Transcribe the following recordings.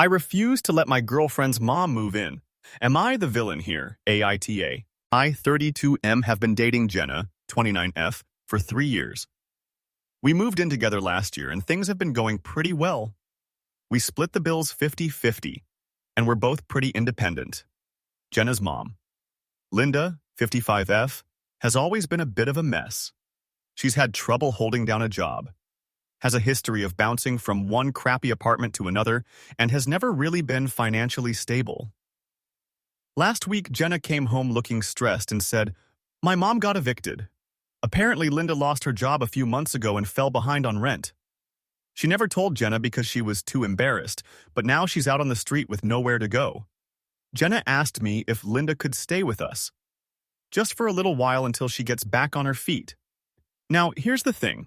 I refuse to let my girlfriend's mom move in. Am I the villain here, AITA? I, 32M, have been dating Jenna, 29F, for 3 years. We moved in together last year and things have been going pretty well. We split the bills 50-50, and we're both pretty independent. Jenna's mom, Linda, 55F, has always been a bit of a mess. She's had trouble holding down a job, has a history of bouncing from one crappy apartment to another, and has never really been financially stable. Last week, Jenna came home looking stressed and said, "My mom got evicted. Apparently, Linda lost her job a few months ago and fell behind on rent. She never told Jenna because she was too embarrassed, but now she's out on the street with nowhere to go. Jenna asked me if Linda could stay with us, just for a little while until she gets back on her feet. Now, here's the thing.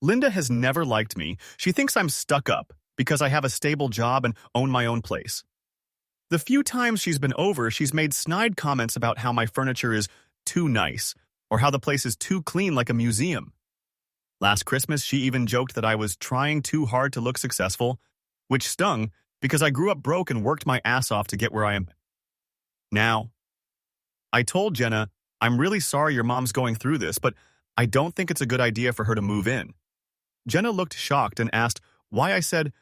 Linda has never liked me. She thinks I'm stuck up because I have a stable job and own my own place. The few times she's been over, she's made snide comments about how my furniture is too nice or how the place is too clean like a museum. Last Christmas, she even joked that I was trying too hard to look successful, which stung because I grew up broke and worked my ass off to get where I am now. I told Jenna, I'm really sorry your mom's going through this, but I don't think it's a good idea for her to move in. Jenna looked shocked and asked why I said,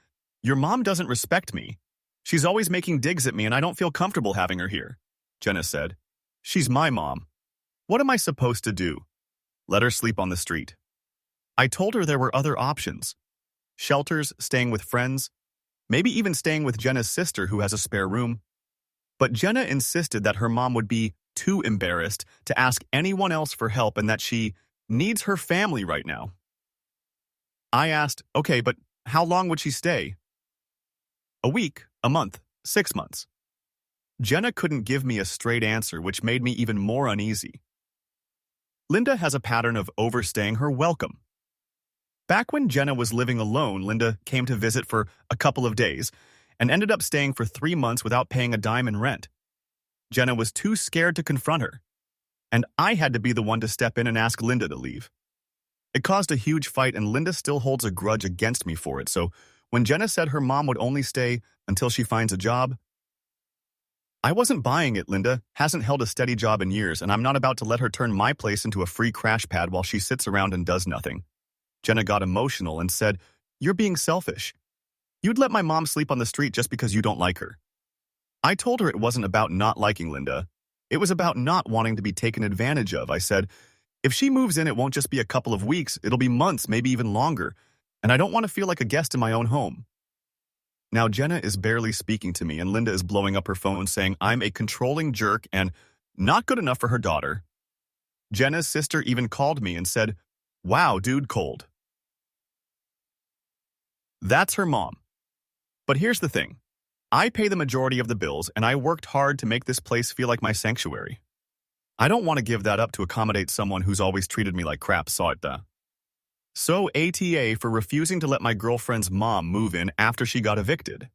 your mom doesn't respect me. She's always making digs at me and I don't feel comfortable having her here. Jenna said, she's my mom. What am I supposed to do? Let her sleep on the street. I told her there were other options. Shelters, staying with friends, maybe even staying with Jenna's sister who has a spare room. But Jenna insisted that her mom would be too embarrassed to ask anyone else for help and that she needs her family right now. I asked, okay, but how long would she stay? A week, a month, 6 months. Jenna couldn't give me a straight answer, which made me even more uneasy. Linda has a pattern of overstaying her welcome. Back when Jenna was living alone, Linda came to visit for a couple of days and ended up staying for 3 months without paying a dime in rent. Jenna was too scared to confront her, and I had to be the one to step in and ask Linda to leave. It caused a huge fight, and Linda still holds a grudge against me for it, so when Jenna said her mom would only stay until she finds a job, I wasn't buying it. Linda hasn't held a steady job in years, and I'm not about to let her turn my place into a free crash pad while she sits around and does nothing. Jenna got emotional and said, you're being selfish. You'd let my mom sleep on the street just because you don't like her. I told her it wasn't about not liking Linda. It was about not wanting to be taken advantage of. I said, if she moves in, it won't just be a couple of weeks. It'll be months, maybe even longer. And I don't want to feel like a guest in my own home. Now Jenna is barely speaking to me, and Linda is blowing up her phone saying I'm a controlling jerk and not good enough for her daughter. Jenna's sister even called me and said, wow, dude, cold. That's her mom. But here's the thing. I pay the majority of the bills, and I worked hard to make this place feel like my sanctuary. I don't want to give that up to accommodate someone who's always treated me like crap, AITA. So ATA for refusing to let my girlfriend's mom move in after she got evicted.